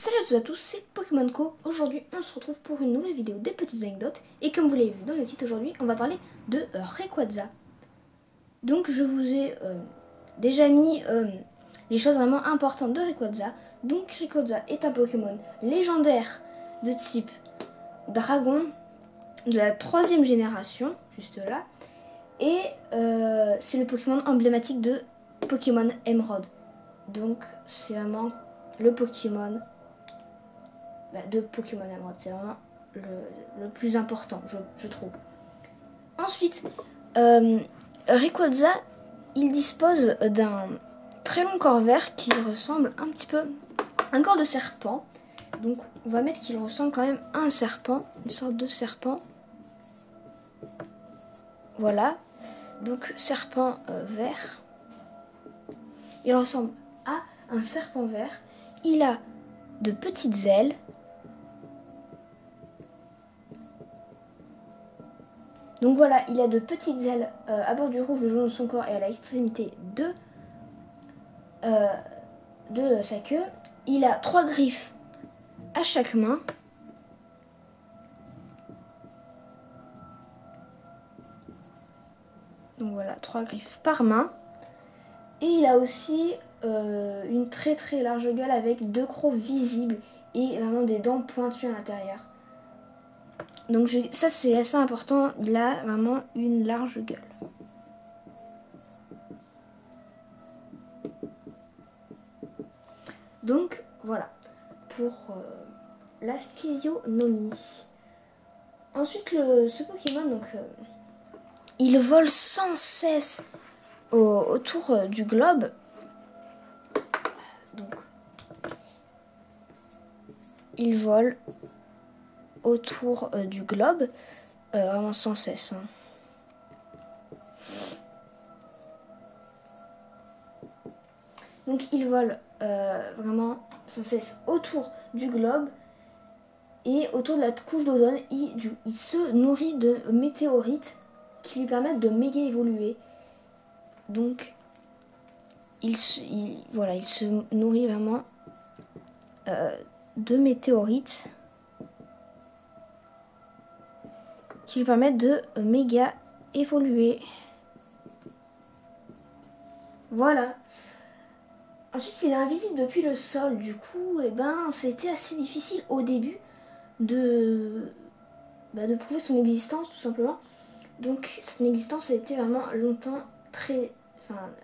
Salut à tous, c'est Pokémon Co. Aujourd'hui, on se retrouve pour une nouvelle vidéo des petites anecdotes. Et comme vous l'avez vu dans le titre, aujourd'hui, on va parler de Rayquaza. Donc, je vous ai déjà mis les choses vraiment importantes de Rayquaza. Donc, Rayquaza est un Pokémon légendaire de type Dragon de la 3e génération, juste là. Et c'est le Pokémon emblématique de Pokémon Emerald. Donc, c'est vraiment le Pokémon de Pokémon Emerald. C'est vraiment le plus important, je trouve. Ensuite, Rayquaza, il dispose d'un très long corps vert qui ressemble un petit peu à un corps de serpent. Donc, on va mettre qu'il ressemble quand même à un serpent, une sorte de serpent. Voilà. Donc, serpent vert. Il ressemble à un serpent vert. Il a de petites ailes. Donc voilà, il a de petites ailes à bord du rouge, le jaune de son corps et à l'extrémité de sa queue. Il a 3 griffes à chaque main. Donc voilà, 3 griffes par main. Et il a aussi une très très large gueule avec 2 crocs visibles et vraiment des dents pointues à l'intérieur. Donc ça c'est assez important, il a vraiment une large gueule. Donc voilà pour la physionomie. Ensuite ce Pokémon donc il vole sans cesse autour du globe. Donc il vole autour du globe vraiment sans cesse. Donc il vole vraiment sans cesse autour du globe et autour de la couche d'ozone. Il se nourrit de météorites qui lui permettent de méga évoluer. Donc il se nourrit vraiment de météorites qui lui permettent de méga évoluer. Voilà. Ensuite, il est invisible depuis le sol. Du coup, c'était assez difficile au début de prouver son existence, tout simplement. Donc, son existence a été vraiment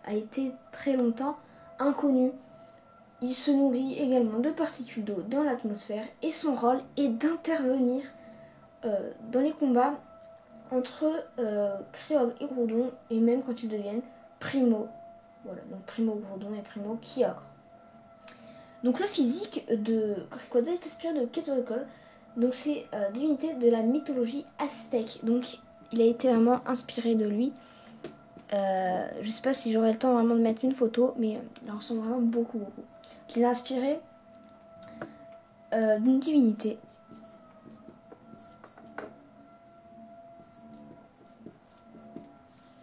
a été très longtemps inconnue. Il se nourrit également de particules d'eau dans l'atmosphère et son rôle est d'intervenir dans les combats entre Kyogre et Groudon, et même quand ils deviennent Primo. Voilà, donc Primo Groudon et Primo Kyogre. Donc le physique de Rayquaza est inspiré de Quetzalcoatl. Donc c'est divinité de la mythologie aztèque. Donc il a été vraiment inspiré de lui. Je sais pas si j'aurai le temps vraiment de mettre une photo, mais il ressemble vraiment beaucoup. Il est inspiré d'une divinité.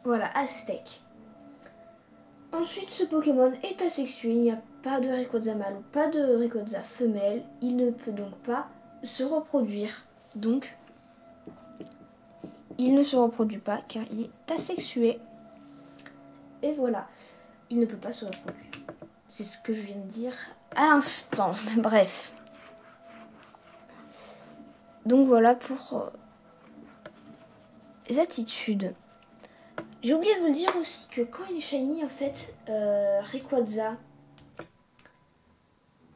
Voilà, aztèque. Ensuite, ce Pokémon est asexué. Il n'y a pas de Rayquaza mâle ou pas de Rayquaza femelle. Il ne peut donc pas se reproduire. Donc, il ne se reproduit pas car il est asexué. Et voilà, il ne peut pas se reproduire. C'est ce que je viens de dire à l'instant. Bref. Donc voilà pour les attitudes. J'ai oublié de vous le dire aussi que quand il est shiny, en fait, Rayquaza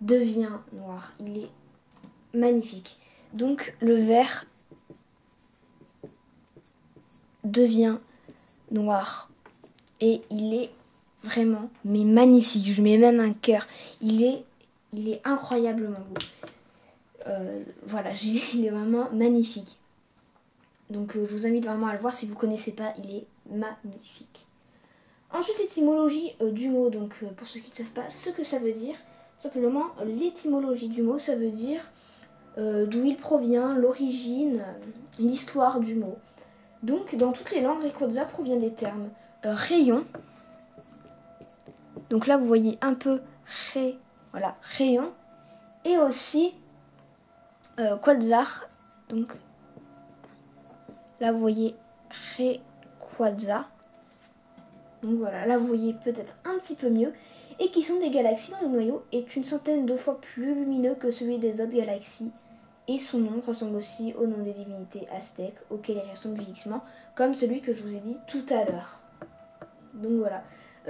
devient noir. Il est magnifique. Donc le vert devient noir. Et il est vraiment magnifique. Je mets même un cœur. Il est incroyablement beau. Voilà, il est vraiment magnifique. Donc je vous invite vraiment à le voir si vous ne connaissez pas, il est magnifique. Ensuite, l'étymologie du mot. Donc pour ceux qui ne savent pas ce que ça veut dire, simplement l'étymologie du mot, ça veut dire d'où il provient, l'origine, l'histoire du mot. Donc dans toutes les langues, Rayquaza provient des termes rayon. Donc là vous voyez un peu rayon Et aussi Quasar. Donc là vous voyez Rayquaza. Donc voilà, là vous voyez peut-être un petit peu mieux. Et qui sont des galaxies dont le noyau est une centaine de fois plus lumineux que celui des autres galaxies. Et son nom ressemble aussi au nom des divinités aztèques auxquelles il ressemble physiquement, comme celui que je vous ai dit tout à l'heure. Donc voilà,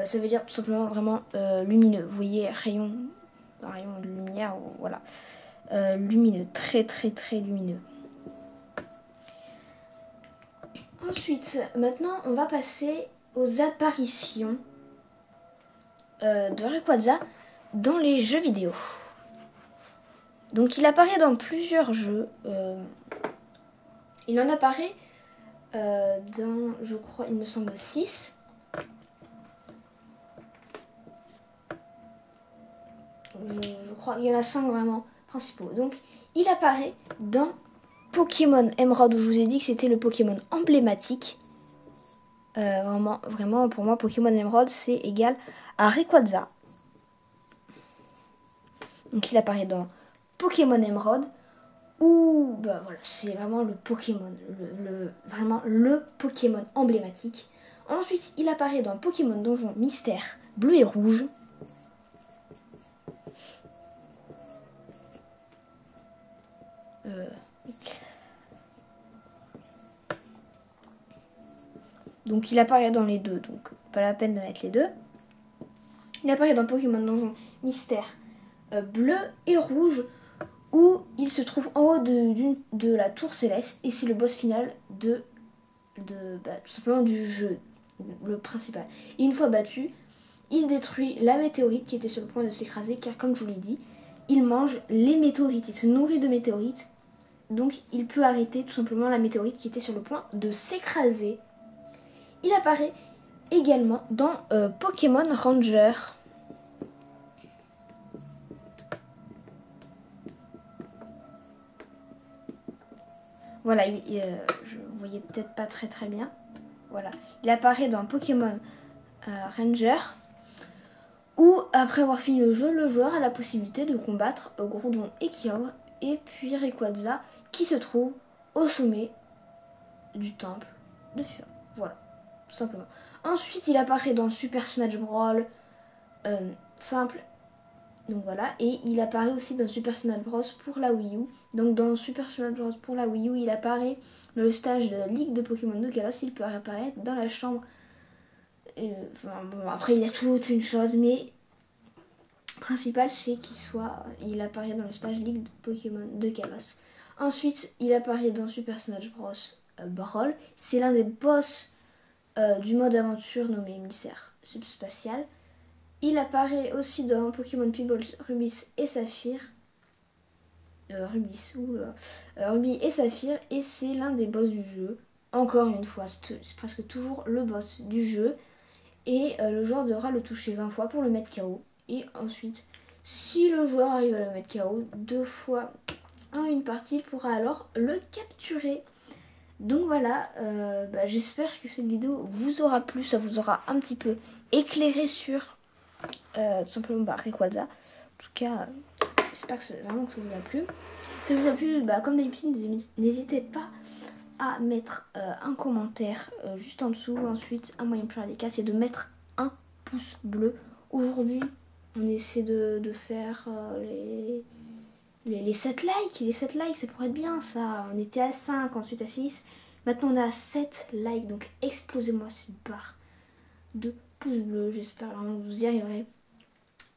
ça veut dire tout simplement vraiment lumineux. Vous voyez, rayon de lumière, voilà. Lumineux, très très très lumineux. Ensuite, maintenant on va passer aux apparitions de Rayquaza dans les jeux vidéo. Donc il apparaît dans plusieurs jeux. Il en apparaît dans, je crois, il me semble 6. Je crois, il y en a 5 vraiment principaux. Donc il apparaît dans Pokémon Emerald, où je vous ai dit que c'était le Pokémon emblématique. Vraiment, pour moi, Pokémon Emerald, c'est égal à Rayquaza. Donc il apparaît dans Pokémon Emerald, où bah, voilà, c'est vraiment le Pokémon, vraiment le Pokémon emblématique. Ensuite, il apparaît dans Pokémon Donjon Mystère Bleu et Rouge. Donc il apparaît dans les deux, donc pas la peine de mettre les deux. Il apparaît dans Pokémon Donjon Mystère Bleu et Rouge, où il se trouve en haut de la tour céleste, et c'est le boss final tout simplement du jeu, le principal. Et une fois battu, il détruit la météorite qui était sur le point de s'écraser, car comme je vous l'ai dit, il mange les météorites, il se nourrit de météorites, donc il peut arrêter tout simplement la météorite qui était sur le point de s'écraser. Il apparaît également dans Pokémon Ranger. Voilà, je ne voyais peut-être pas très bien. Voilà, il apparaît dans Pokémon Ranger, où après avoir fini le jeu, le joueur a la possibilité de combattre Groudon et Kyogre, et puis Rayquaza, qui se trouve au sommet du temple de Fury. Voilà, tout simplement. Ensuite, il apparaît dans Super Smash Bros. Simple. Donc voilà, et il apparaît aussi dans Super Smash Bros pour la Wii U. Donc dans Super Smash Bros pour la Wii U, il apparaît dans le stage de la Ligue de Pokémon de Kalos. Il peut apparaître dans la chambre. Enfin bon, après il y a toute une chose, mais principal c'est il apparaît dans le stage Ligue de Pokémon de Kalos. Ensuite, il apparaît dans Super Smash Bros Brawl. C'est l'un des boss du mode aventure nommé émissaire subspatial. Il apparaît aussi dans Pokémon Pebbles, Rubis et Saphir. Ruby et Saphir, et c'est l'un des boss du jeu. Encore une fois, c'est presque toujours le boss du jeu. Et le joueur devra le toucher 20 fois pour le mettre KO. Et ensuite, si le joueur arrive à le mettre KO 2 fois en une partie, il pourra alors le capturer. Donc voilà, j'espère que cette vidéo vous aura plu, ça vous aura un petit peu éclairé sur tout simplement Rayquaza. En tout cas, j'espère que ça vous a plu. Si ça vous a plu, comme d'habitude, n'hésitez pas à mettre un commentaire juste en dessous. Ensuite, un moyen plus radical, c'est de mettre un pouce bleu. Aujourd'hui, on essaie de faire les 7 likes. Les 7 likes, ça pourrait être bien ça. On était à 5, ensuite à 6. Maintenant, on est à 7 likes. Donc, explosez-moi cette barre de pouces bleus. J'espère que vous y arriverez.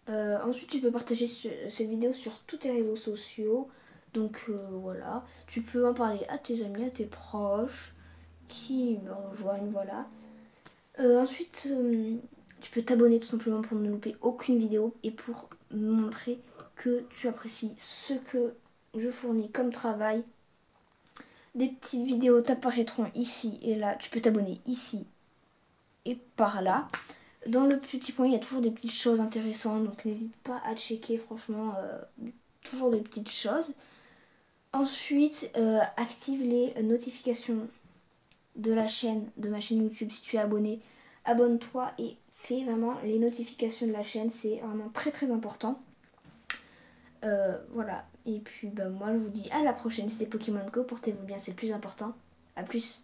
Ensuite, tu peux partager cette vidéo sur tous tes réseaux sociaux. Donc voilà, tu peux en parler à tes amis, à tes proches qui me rejoignent, voilà. Ensuite, tu peux t'abonner tout simplement pour ne louper aucune vidéo et pour montrer que tu apprécies ce que je fournis comme travail. Des petites vidéos t'apparaîtront ici et là. Tu peux t'abonner ici et par là. Dans le petit point, il y a toujours des petites choses intéressantes, donc n'hésite pas à checker, franchement, toujours des petites choses. Ensuite, active les notifications de ma chaîne YouTube. Si tu es abonné, abonne-toi et fais vraiment les notifications de la chaîne, c'est vraiment très important. Voilà. Et puis bah, moi je vous dis à la prochaine, c'était Pokémon Go, portez-vous bien, c'est le plus important. A plus.